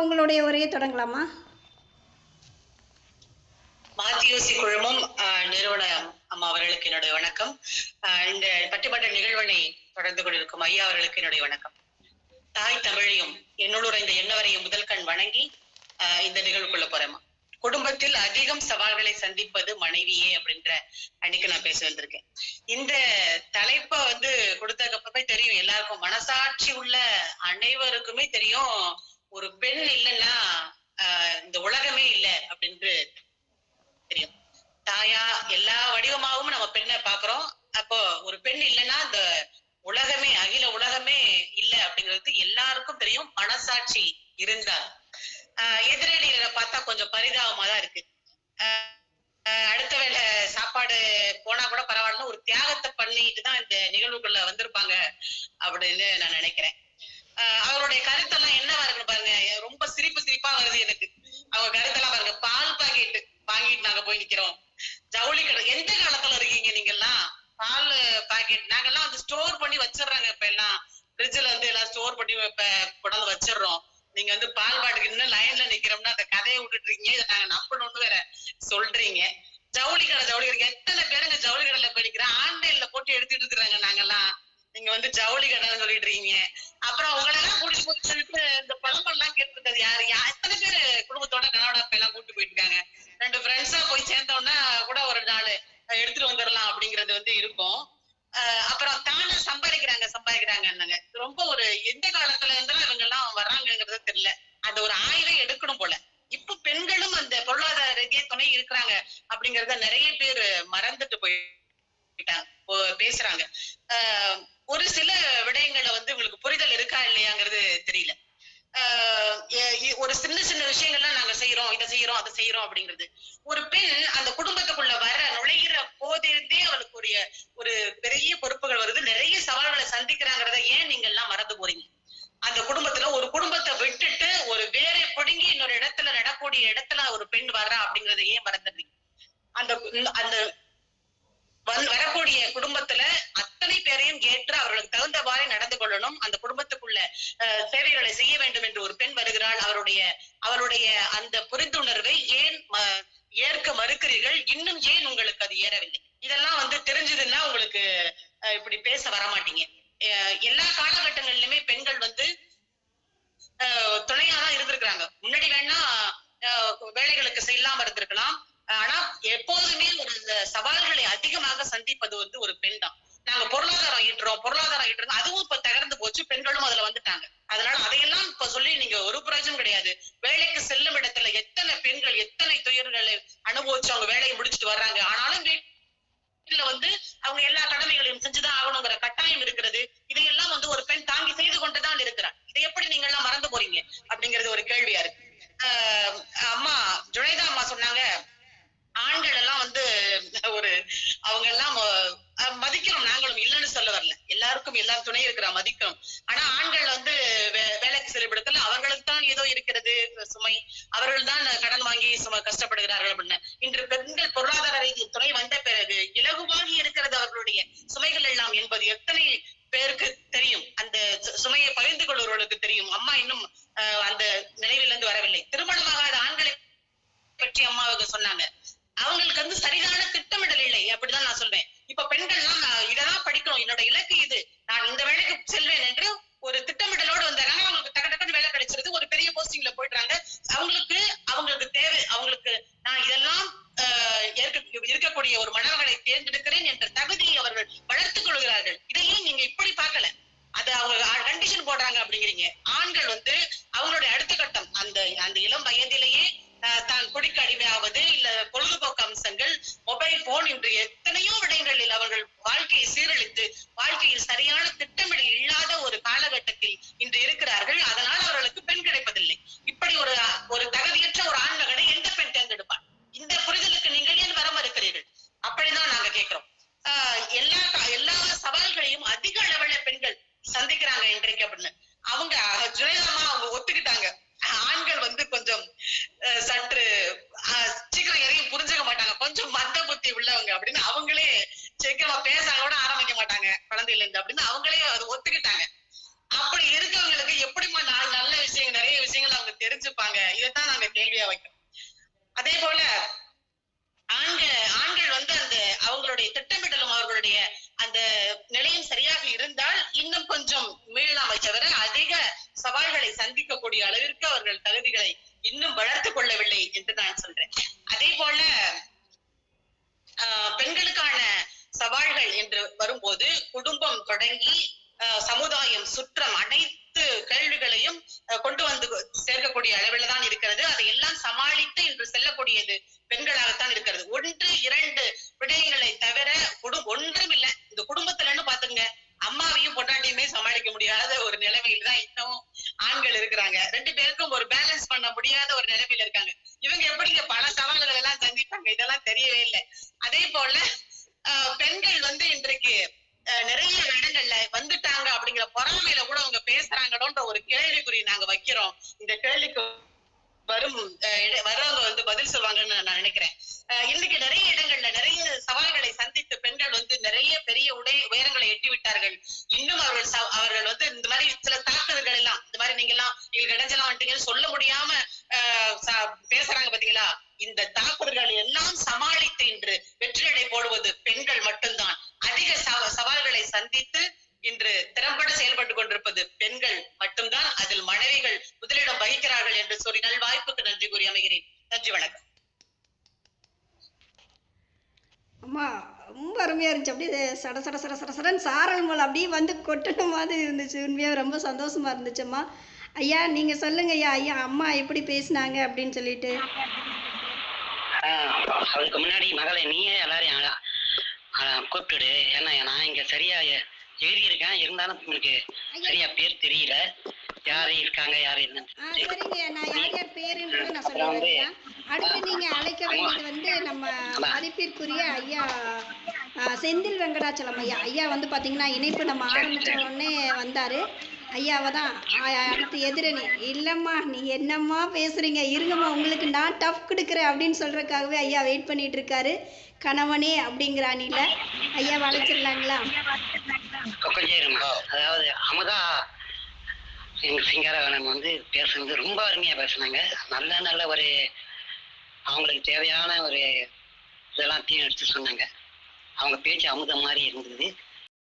உங்களுடைய உரையை தொடங்கலாமா? மாத்தியோசி குழுமம் நிறுவன அம்மா அவர்களுக்கு என்னுடைய வணக்கம். இந்த பட்டிமன்ற நிகழ்வினை தொடர்ந்து கொண்டிருக்கும் ஐயா அவர்களுக்கு என்னுடைய வணக்கம். தாய் தமிழையும் என்னுடைய இந்த எண்ணவரையும் முதல் கண் வணங்கி இந்த நிகழ்வுக்குள்ள போறேம்மா. குடும்பத்தில் அதிகம் சவால்களை சந்திப்பது மனைவியே அப்படின்ற அன்னைக்கு நான் பேச வந்திருக்கேன். இந்த தலைப்பை கொடுத்ததுக்கு தெரியும், எல்லாருக்கும் மனசாட்சி உள்ள அனைவருக்குமே தெரியும், ஒரு பெண் இல்லைன்னா இந்த உலகமே இல்லை அப்படின்ட்டு தெரியும். தாயா எல்லா வடிவமாகவும் நம்ம பெண்ணை பாக்குறோம். அப்போ ஒரு பெண் இல்லைன்னா இந்த உலகமே, அகில உலகமே இல்லை அப்படிங்கிறது எல்லாருக்கும் தெரியும், மனசாட்சி இருந்தால். எதிரடிகளை பார்த்தா கொஞ்சம் பரிதாபமா தான் இருக்கு. அடுத்த வேளை சாப்பாடு போனா கூட பரவாயில்ல, ஒரு தியாகத்தை பண்ணிட்டு தான் இந்த நிகழ்வுக்குள்ள வந்திருப்பாங்க அப்படின்னு நான் நினைக்கிறேன். அவருடைய கருத்தெல்லாம் என்னவா இருக்கு பாருங்க, ரொம்ப சிரிப்பா வருது எனக்கு. அவங்க கருத்தெல்லாம் பாருங்க, பால் பாக்கெட்டு வாங்கிட்டு நாங்க போய் நிக்கிறோம், ஜவுளி கடை. எந்த காலத்துல இருக்கீங்க நீங்க எல்லாம்? பால் பாக்கெட் நாங்கெல்லாம் ஸ்டோர் பண்ணி வச்சிடுறாங்க. இப்ப எல்லாம் ஃப்ரிட்ஜ்ல எல்லாம் ஸ்டோர் பண்ணி கொண்டாந்து வச்சிடுறோம். நீங்க பால் பாட்டுக்கு இன்னும் லைன்ல நிக்கிறோம்னா அந்த கதையை விட்டுட்டு இருக்கீங்க, இதை நாங்க நம்பணும்னு வேற சொல்றீங்க. ஜவுளி கடை எத்தனை பேருங்க ஜவுளி கடையில போய்க்கிறேன், ஆன்லைன்ல போட்டு எடுத்துட்டு இருக்கிறாங்க. நாங்கெல்லாம் நீங்க ஜவுளி கடைன்னு சொல்லிட்டு இருக்கீங்க. அப்புறம் உங்களெல்லாம் கூட்டிட்டு போயிட்டு இந்த பழம்பெல்லாம் எல்லாம் கேட்டுருக்காது யாரு, எத்தனை பேரு குடும்பத்தோட கனவடா எல்லாம் கூட்டு போயிட்டு இருக்காங்க. 2 ஃப்ரெண்ட்ஸா போய் சேர்ந்தோம்னா கூட ஒரு நாள் எடுத்துட்டு வந்துடலாம் அப்படிங்கிறது இருக்கும். அப்புறம் தானே சம்பாதிக்கிறாங்க. ரொம்ப ஒரு எந்த காலத்துல இருந்தாலும் இவங்க எல்லாம் வர்றாங்கிறது தெரியல. அந்த ஒரு ஆய்வை எடுக்கணும் போல. இப்ப பெண்களும் அந்த பொருளாதார ரீதியா துணை இருக்கிறாங்க அப்படிங்கறத நிறைய பேர் மறந்துட்டு போயிட்டாங்க, பேசுறாங்க. ஒரு சில விடயங்களை உங்களுக்கு புரிதல் இருக்கா இல்லையாங்கிறது தெரியல. ஒரு சின்ன விஷயங்கள்லாம் நாங்க செய்யறோம், இதை செய்யறோம், அதை செய்யறோம் அப்படிங்கிறது. ஒரு பெண் அந்த குடும்பத்துக்குள்ள நுழைகிற போதிருந்தே அவளுக்கு ஒரு பெரிய பொறுப்புகள் வருது, நிறைய சவால்களை சந்திக்கிறாங்கிறத ஏன் நீங்க எல்லாம் மறந்து போறீங்க? அந்த குடும்பத்துல ஒரு குடும்பத்தை விட்டுட்டு ஒரு வேரை பிடுங்கி இன்னொரு இடத்துல நடக்கூடிய இடத்துல ஒரு பெண் வர்றா அப்படிங்கறத ஏன் மறந்துடுறீங்க? அந்த வரக்கூடிய குடும்பத்துல அத்தனை பேரையும் ஏற்று அவர்களுக்கு தகுந்தவாறு நடந்து கொள்ளணும். அந்த குடும்பத்துக்குள்ள சேவைகளை செய்ய வேண்டும் என்று ஒரு பெண் வருகிறாள். அவருடைய அந்த புரிந்துணர்வை ஏன் ஏற்க மறுக்கிறீர்கள்? இன்னும் ஏன் உங்களுக்கு அது ஏறவில்லை? இதெல்லாம் தெரிஞ்சதுன்னா உங்களுக்கு இப்படி பேச வரமாட்டீங்க. எல்லா காலகட்டங்களிலுமே பெண்கள் துணையாதான் இருந்திருக்கிறாங்க. முன்னாடி வேணா வேலைகளுக்கு செல்லாம இருந்திருக்கலாம். ஆனா எப்போதுமே ஒரு சவால்களை அதிகமாக சந்திப்பது ஒரு பெண் தான். நாங்க பொருளாதாரம் ஈட்டுறோம், அதுவும் இப்ப தகர்ந்து போச்சு, பெண்களும் அதுல வந்துட்டாங்க. அதனால அதையெல்லாம் இப்ப சொல்லி நீங்க ஒரு பிரயோஜனம் கிடையாது. வேலைக்கு செல்லும் இடத்துல எத்தனை பெண்கள் எத்தனை துயர்களை அனுபவிச்சு அவங்க வேலையை முடிச்சுட்டு வர்றாங்க. ஆனாலும் வீட்டுல அவங்க எல்லா கடமைகளையும் செஞ்சுதான் ஆகணுங்கிற கட்டாயம் இருக்கிறது. இதையெல்லாம் ஒரு பெண் தாங்கி செய்து கொண்டுதான் இருக்கிறார். இதை எப்படி நீங்க எல்லாம் மறந்து போறீங்க அப்படிங்கிறது ஒரு கேள்வியா இருக்கு. அம்மா ஜுனைதா அம்மா சொன்னாங்க, ஆண்கள் எல்லாம் அவங்க எல்லாம் மதிக்கிறோம், நாங்களும் இல்லைன்னு சொல்ல வரல, எல்லாருக்கும் எல்லாரும் துணை இருக்கிற மதிக்கிறோம். ஆனா ஆண்கள் வேலைக்கு செல்லுபடுத்தல, அவர்களுக்கு தான் ஏதோ இருக்கிறது சுமை, அவர்கள் தான் கடன் வாங்கி கஷ்டப்படுகிறார்கள் அப்படின்னு. இன்று பெண்கள் பொருளாதார ரீதியில் துணை வந்த பிறகு இலகுவாகி இருக்கிறது அவர்களுடைய சுமைகள் எல்லாம் என்பது எத்தனை பேருக்கு தெரியும்? அந்த சுமையை பகிர்ந்து கொள்வர்களுக்கு தெரியும். அம்மா இன்னும் அந்த நினைவிலிருந்து வரவில்லை. திருமணமாகாத ஆண்களை பற்றி அம்மாவுக்கு சொன்னாங்க. அவங்களுக்கு சரியான திட்டமிடல் இல்லை அப்படிதான் நான் சொல்வேன். இப்ப பெண்கள்லாம் இதெல்லாம் படிக்கணும், என்னோட இலக்கு இது, நான் இந்த வேலைக்கு செல்வேன் என்று ஒரு திட்டமிடலோடு வந்தாங்கன்னா அவங்களுக்கு டக்கு வேலை கிடைச்சிருது, ஒரு பெரிய போஸ்டிங்ல போயிடுறாங்க. அவங்களுக்கு தேவை, அவங்களுக்கு நான் இதெல்லாம் இருக்கக்கூடிய ஒரு மணமகளை தேர்ந்தெடுக்கிறேன் என்ற தகுதியை அவர்கள் வளர்த்துக் கொள்கிறார்கள். இதையும் நீங்க இப்படி பார்க்கல, அது அவங்க கண்டிஷன் போடுறாங்க அப்படிங்கிறீங்க. ஆண்கள் அவங்களுடைய அடுத்த கட்டம் அந்த இளம் வயதிலேயே தான் குடிக்கு அடிமையாவது, இல்ல பொழுதுபோக்கு அம்சங்கள், மொபைல் போன் என்று எத்தனையோ விடயங்களில் அவர்கள் வாழ்க்கையை சீரழித்து வாழ்க்கையில் சரியான திட்டமிடல் இல்லாத ஒரு காலகட்டத்தில் இன்று இருக்கிறார்கள். அதனால் அவர்களுக்கு பெண் கிடைப்பதில்லை. இப்படி ஒரு தகுதியற்ற ஒரு ஆண் மகனை எந்த பெண் தேர்ந்தெடுப்பார்? இந்த புரிதலுக்கு நீங்கள் ஏன் வர மறுக்கிறீர்கள்? அப்படிதான் நாங்க கேட்கிறோம். எல்லா சவால்களையும் அதிக அளவுல பெண்கள் சந்திக்கிறாங்க இன்றைக்கு அப்படின்னு அவங்க ஜுனைதாமா அவங்க ஒத்துக்கிட்டாங்க. ஆண்கள் கொஞ்சம் சற்று சீக்கிரம் கேள்வியா வைக்கணும். அதே போல ஆண்கள் வந்து அந்த அவங்களுடைய திட்டமிடலும் அவர்களுடைய அந்த நிலையம் சரியாக இருந்தால் இன்னும் கொஞ்சம் மீளலாமை தவிர அதிக சவால்களை சந்திக்கக்கூடிய அளவிற்கு அவர்கள் தகுதிகளை இன்னும் வளர்த்து கொள்ளவில்லை என்று நான் சொல்றேன். அதே போல பெண்களுக்கான சவால்கள் என்று வரும்போது குடும்பம் தொடங்கி சமுதாயம் சுற்றம் அனைத்து கேள்விகளையும் கொண்டு வந்து சேர்க்கக்கூடிய அளவில் தான் இருக்கிறது. அதையெல்லாம் சமாளித்து இன்று செல்லக்கூடியது பெண்களாகத்தான் இருக்கிறது. 1-2 விடயங்களை தவிர ஒன்றும் இல்லை. இந்த குடும்பத்துலன்னு பாத்துங்க, அம்மாவையும் பொண்டாட்டியுமே சமாளிக்க முடியாத ஒரு நிலைமையில தான் இன்னும் ஆண்கள் இருக்கிறாங்க. 2 பேருக்கும் ஒரு பேலன்ஸ் பண்ண முடியாத ஒரு நிலைமையில இருக்காங்க. இவங்க எப்படிங்க பல சவால்கள் எல்லாம் சந்திப்பாங்க, இதெல்லாம் தெரியவே இல்லை. அதே போல பெண்கள் வந்து இன்றைக்கு நிறைய இடங்கள்ல வந்துட்டாங்க அப்படிங்கிற பொறாமையில கூட அவங்க பேசுறாங்களோன்ற ஒரு கேள்விக்குறி நாங்க வைக்கிறோம். இந்த கேள்விக்கு வரவங்க வந்து பதில் சொல்லுவாங்கன்னு நான் நினைக்கிறேன். இன்னைக்கு நிறைய இடங்கள்ல நிறைய சவால்களை சந்தித்து பெண்கள் வந்து நிறைய பெரிய உயரங்களை எட்டி விட்டார்கள். இன்னும் அவர்கள் வந்து இந்த மாதிரி சில தாக்குதல்கள் எல்லாம் இந்த மாதிரி நீங்க எல்லாம் எங்களுக்கு இடைஞ்சலாம் வந்துட்டீங்கன்னு சொல்ல முடியாம பேசுறாங்க பாத்தீங்களா? இந்த தாக்குதல்கள் எல்லாம் சமாளித்து இன்று வெற்றிநடை போடுவது பெண்கள் மட்டும்தான். அதிக சவால்களை சந்தித்து இன்று திறம்பட செயல்பட்டு கொண்டிருப்பது பெண்கள் மட்டும்தான். அதில் மனைவிகள் முதலிடம் வகிக்கிறார்கள் என்று சொல்லி நல்வாய்ப்புக்கு நன்றி கூறி அமைகிறேன். நன்றி, வணக்கம். அம்மா ரொம்ப அருமையா இருந்துச்சு. அப்படியே சட சட சட சட சடன் சாரல் போல் அப்படியே வந்து கொட்டண மாதிரி இருந்துச்சு. உண்மையாக ரொம்ப சந்தோஷமா இருந்துச்சும்மா. ஐயா நீங்க சொல்லுங்க ஐயா. ஐயா அம்மா எப்படி பேசினாங்க அப்படின்னு சொல்லிட்டு. அதுக்கு முன்னாடி மகளை நீயே எல்லாரையும் கூப்பிட்டுடு. ஏன்னா நான் இங்க சரியா எழுதியிருக்கேன், இருந்தாலும் உங்களுக்கு சரியா பேர் தெரியல, யாரு இருக்காங்க யாரு என்னன்னு. சரிங்க, நான் யார் யார் பேருன்றது நான் சொல்லிடுறேன். அடுத்து நீங்க அழைக்க வேண்டியது வந்து நம்ம மதிப்பிற்குரிய ஐயா செந்தில் வெங்கடாச்சலம் ஐயா. ஐயா வந்து பாத்தீங்கன்னா இணைப்பு நம்ம ஆரம்பிச்ச உடனே வந்தாரு. ஐயாவை தான் அடுத்து எதிரணி. இல்லைம்மா நீ என்னம்மா பேசுறீங்க, இருங்கம்மா உங்களுக்கு நான் டஃப் கொடுக்குறேன் அப்படின்னு சொல்றதுக்காகவே ஐயா வெயிட் பண்ணிட்டு இருக்காரு. கணவனே அப்படிங்கிற அணியில ஐயா அழைச்சிடலாங்களா? கொஞ்சம் இருமா. அதாவது அமுதா எங்க சிங்காரவனம் வந்து பேசுனது ரொம்ப அருமையா பேசுனாங்க. நல்ல நல்ல ஒரு அவங்களுக்கு தேவையான ஒரு இதெல்லாம் எடுத்து சொன்னாங்க. அவங்க பேச்சு அமுதம் மாதிரி இருந்தது.